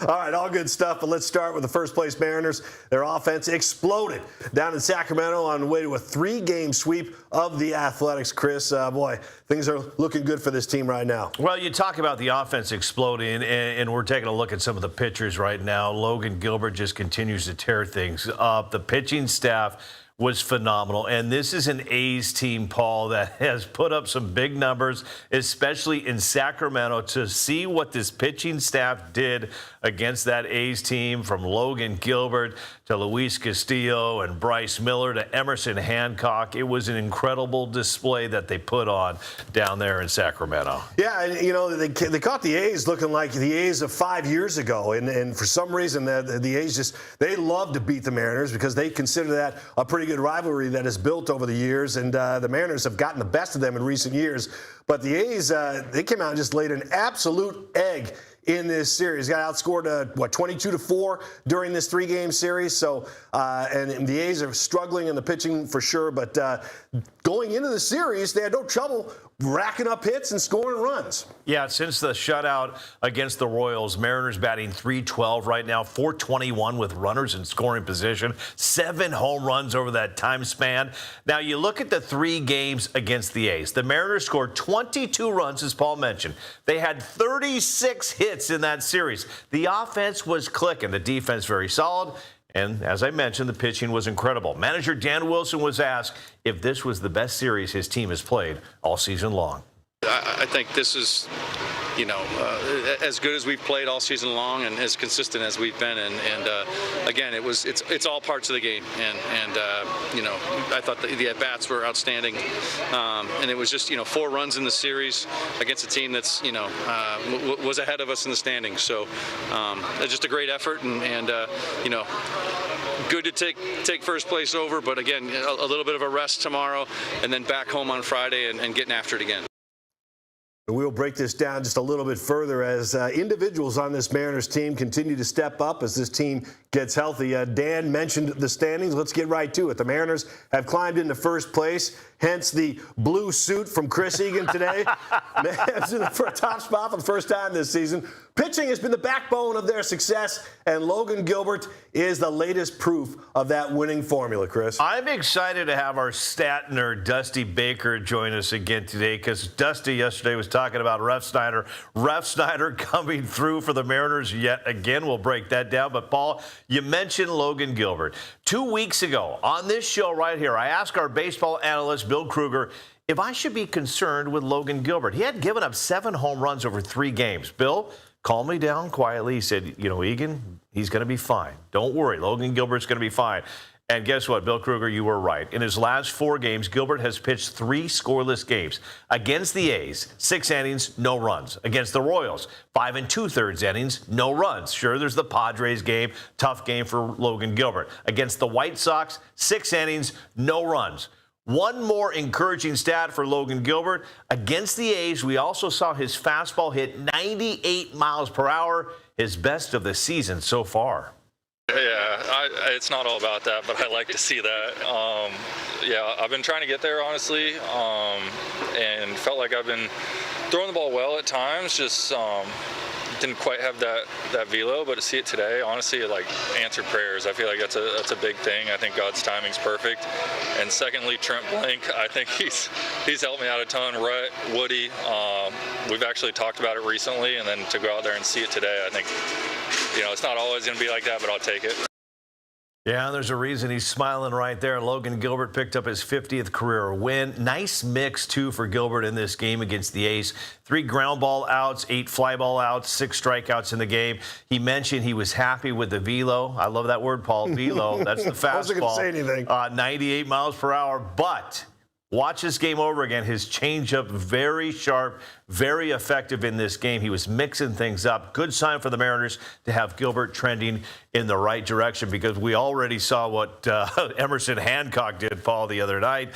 All right, all good stuff, but let's start with the first-place Mariners. Their offense exploded down in Sacramento on the way to a 3-game sweep of the Athletics. Chris, boy, things are looking good for this team right now. Well, you talk about the offense exploding, and we're taking a look at some of the pitchers right now. Logan Gilbert just continues to tear things up. The pitching staff was phenomenal. And this is an A's team, Paul, that has put up some big numbers, especially in Sacramento. To see what this pitching staff did against that A's team, from Logan Gilbert to Luis Castillo and Bryce Miller to Emerson Hancock, it was an incredible display that they put on down there in Sacramento. Yeah, and, you know, they caught the A's looking like the A's of 5 years ago. And for some reason, the A's just, they love to beat the Mariners because they consider that a pretty good rivalry that is built over the years, and the Mariners have gotten the best of them in recent years. But the A's, they came out and just laid an absolute egg in this series. Got outscored, 22-4 during this 3-game series. So, and the A's are struggling in the pitching for sure. But going into the series, they had no trouble racking up hits and scoring runs. Yeah, since the shutout against the Royals, Mariners batting .312 right now, .421 with runners in scoring position, 7 home runs over that time span. Now, you look at the 3 games against the A's. The Mariners scored 22 runs, as Paul mentioned. They had 36 hits in that series. The offense was clicking. The defense very solid. And as I mentioned, the pitching was incredible. Manager Dan Wilson was asked if this was the best series his team has played all season long. I think this is, you know, as good as we've played all season long and as consistent as we've been. And again, it's all parts of the game. And you know, I thought the at-bats were outstanding. And it was just, you know, 4 runs in the series against a team that's, you know, was ahead of us in the standings. So it's just a great effort and you know, good to take first place over. But again, a little bit of a rest tomorrow and then back home on Friday and getting after it again. We'll break this down just a little bit further as individuals on this Mariners team continue to step up as this team gets healthy. Dan mentioned the standings. Let's get right to it. The Mariners have climbed into first place, hence the blue suit from Chris Egan today. It's in the top spot for the first time this season. Pitching has been the backbone of their success, and Logan Gilbert is the latest proof of that winning formula, Chris. I'm excited to have our stat nerd, Dusty Baker, join us again today, because Dusty yesterday was talking about Ref Snyder. Ref Snyder coming through for the Mariners yet again. We'll break that down. But, Paul, you mentioned Logan Gilbert. 2 weeks ago on this show right here, I asked our baseball analyst, Bill Kruger, if I should be concerned with Logan Gilbert. He had given up 7 home runs over 3 games. Bill calmed me down quietly. He said, you know, Egan, he's going to be fine. Don't worry. Logan Gilbert's going to be fine. And guess what, Bill Kruger, you were right. In his last 4 games, Gilbert has pitched 3 scoreless games. Against the A's, 6 innings, no runs. Against the Royals, 5 2/3 innings, no runs. Sure, there's the Padres game, tough game for Logan Gilbert. Against the White Sox, 6 innings, no runs. One more encouraging stat for Logan Gilbert. Against the A's, we also saw his fastball hit 98 miles per hour, his best of the season so far. Yeah, it's not all about that, but I like to see that. Yeah, I've been trying to get there, honestly, and felt like I've been throwing the ball well at times, just didn't quite have that velo, but to see it today, honestly, it like answered prayers. I feel like that's a big thing. I think God's timing's perfect. And secondly, Trent Blank, I think he's helped me out a ton. Rhett, Woody, we've actually talked about it recently, and then to go out there and see it today, I think, you know, it's not always going to be like that, but I'll take it. Yeah, there's a reason he's smiling right there. Logan Gilbert picked up his 50th career win. Nice mix, too, for Gilbert in this game against the A's. 3 ground ball outs, 8 fly ball outs, 6 strikeouts in the game. He mentioned he was happy with the velo. I love that word, Paul. Velo, that's the fastball. I wasn't going to say anything. 98 miles per hour, but watch this game over again. His changeup, very sharp, very effective in this game. He was mixing things up. Good sign for the Mariners to have Gilbert trending in the right direction, because we already saw what Emerson Hancock did, Paul, the other night.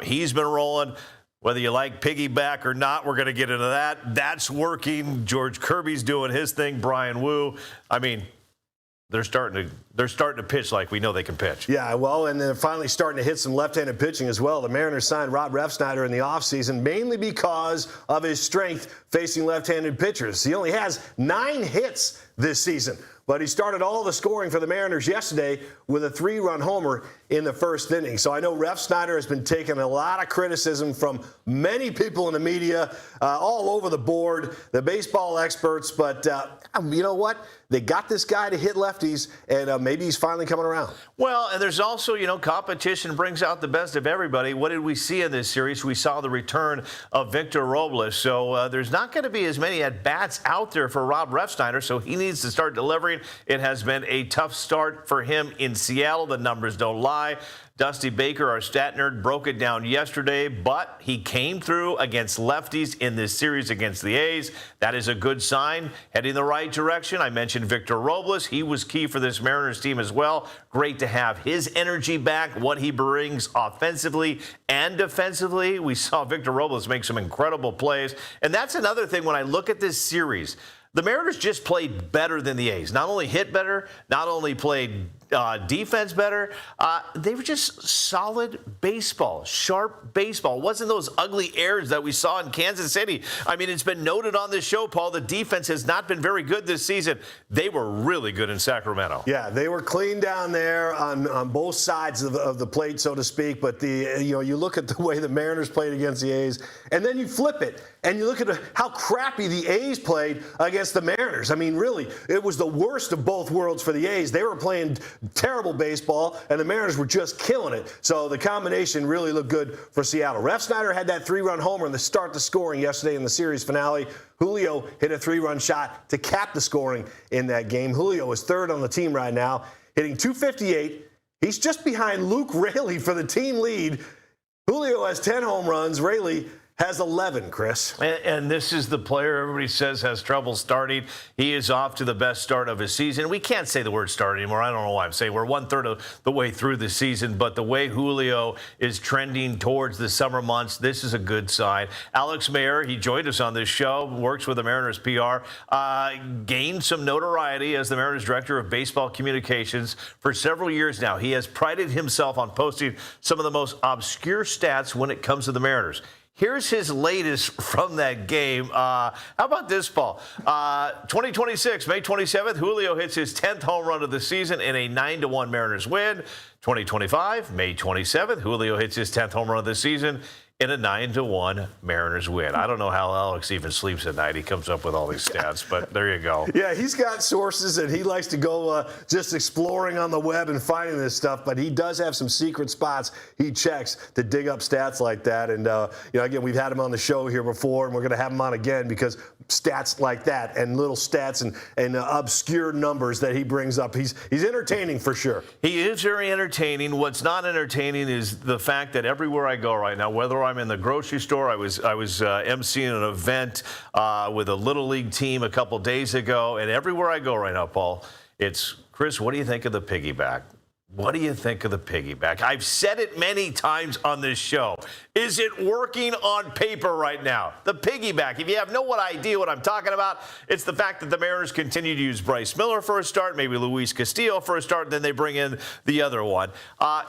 He's been rolling. Whether you like piggyback or not, we're going to get into that. That's working. George Kirby's doing his thing. Brian Wu. I mean, they're starting to pitch like we know they can pitch. Yeah, well, and they're finally starting to hit some left-handed pitching as well. The Mariners signed Rob Refsnyder in the offseason mainly because of his strength facing left-handed pitchers. He only has 9 hits this season, but he started all the scoring for the Mariners yesterday with a 3-run homer in the first inning. So I know Refsnyder has been taking a lot of criticism from many people in the media, all over the board, the baseball experts, but you know what? They got this guy to hit lefties, and maybe he's finally coming around. Well, and there's also, competition brings out the best of everybody. What did we see in this series? We saw the return of Victor Robles. So there's not going to be as many at-bats out there for Rob Refsnyder, so he needs to start delivering. It has been a tough start for him in Seattle. The numbers don't lie. Dusty Baker, our stat nerd, broke it down yesterday, but he came through against lefties in this series against the A's. That is a good sign, heading the right direction. I mentioned Victor Robles. He was key for this Mariners team as well. Great to have his energy back, what he brings offensively and defensively. We saw Victor Robles make some incredible plays. And that's another thing when I look at this series. The Mariners just played better than the A's. Not only hit better, not only played defense better, they were just solid baseball, sharp baseball. It wasn't those ugly errors that we saw in Kansas City. I mean, it's been noted on this show, Paul, the defense has not been very good this season. They were really good in Sacramento. Yeah, they were clean down there on both sides of the plate, so to speak. But you look at the way the Mariners played against the A's, and then you flip it, and you look at how crappy the A's played against the Mariners. I mean, really, it was the worst of both worlds for the A's. They were playing terrible baseball, and the Mariners were just killing it. So the combination really looked good for Seattle. Refsnyder had that 3-run homer to start the scoring yesterday in the series finale. Julio hit a 3-run shot to cap the scoring in that game. Julio is third on the team right now, hitting .258. He's just behind Luke Raley for the team lead. Julio has 10 home runs. Raley has 11, Chris. And this is the player everybody says has trouble starting. He is off to the best start of his season. We can't say the word start anymore. I don't know why I'm saying we're 1/3 of the way through the season, but the way Julio is trending towards the summer months, this is a good sign. Alex Mayer, he joined us on this show, works with the Mariners PR, gained some notoriety as the Mariners Director of Baseball Communications for several years now. He has prided himself on posting some of the most obscure stats when it comes to the Mariners. Here's his latest from that game. How about this, Paul? 2026, May 27th, Julio hits his 10th home run of the season in a 9-1 Mariners win. 2025, May 27th, Julio hits his 10th home run of the season in a 9-1 Mariners win. I don't know how Alex even sleeps at night. He comes up with all these stats, but there you go. Yeah, he's got sources, and he likes to go just exploring on the web and finding this stuff, but he does have some secret spots he checks to dig up stats like that. And, again, we've had him on the show here before, and we're going to have him on again because stats like that and little stats and obscure numbers that he brings up, he's entertaining for sure. He is very entertaining. What's not entertaining is the fact that everywhere I go right now, whether I'm in the grocery store, I was emceeing an event with a Little League team a couple days ago, and everywhere I go right now, Paul, it's, Chris, what do you think of the piggyback? What do you think of the piggyback? I've said it many times on this show. Is it working on paper right now? The piggyback. If you have no idea what I'm talking about, it's the fact that the Mariners continue to use Bryce Miller for a start, maybe Luis Castillo for a start, then they bring in the other one.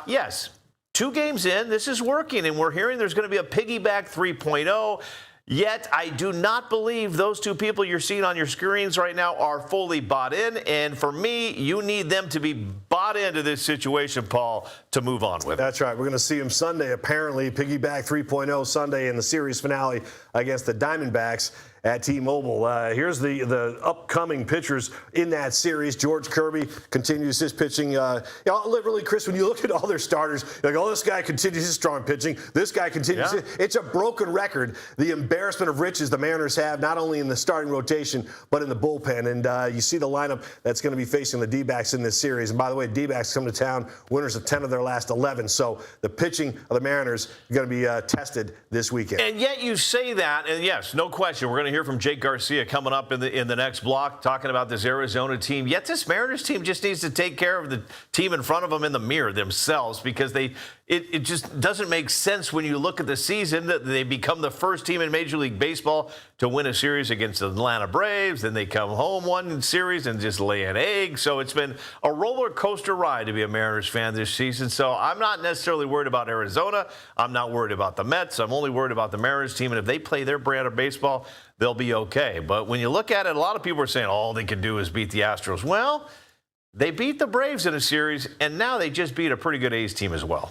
Yes. 2 games in, this is working, and we're hearing there's going to be a piggyback 3.0. Yet, I do not believe those 2 people you're seeing on your screens right now are fully bought in. And for me, you need them to be bought into this situation, Paul, to move on with it. That's right. We're going to see him Sunday, apparently, piggyback 3.0 Sunday in the series finale against the Diamondbacks at T-Mobile. Here's the upcoming pitchers in that series. George Kirby continues his pitching. Literally, Chris, when you look at all their starters, you're like, oh, this guy continues his strong pitching. This guy continues. Yeah. It's a broken record. The embarrassment of riches the Mariners have, not only in the starting rotation, but in the bullpen. And you see the lineup that's going to be facing the D-backs in this series. And by the way, D-backs come to town, winners of 10 of their last 11. So the pitching of the Mariners is going to be tested this weekend. And yet you say that, and yes, no question, we're going to to hear from Jake Garcia coming up in the next block, talking about this Arizona team. Yet this Mariners team just needs to take care of the team in front of them in the mirror themselves, because it just doesn't make sense when you look at the season that they become the first team in Major League Baseball to win a series against the Atlanta Braves. Then they come home one series and just lay an egg. So it's been a roller coaster ride to be a Mariners fan this season. So I'm not necessarily worried about Arizona. I'm not worried about the Mets. I'm only worried about the Mariners team. And if they play their brand of baseball, they'll be okay. But when you look at it, a lot of people are saying all they can do is beat the Astros. Well, they beat the Braves in a series, and now they just beat a pretty good A's team as well.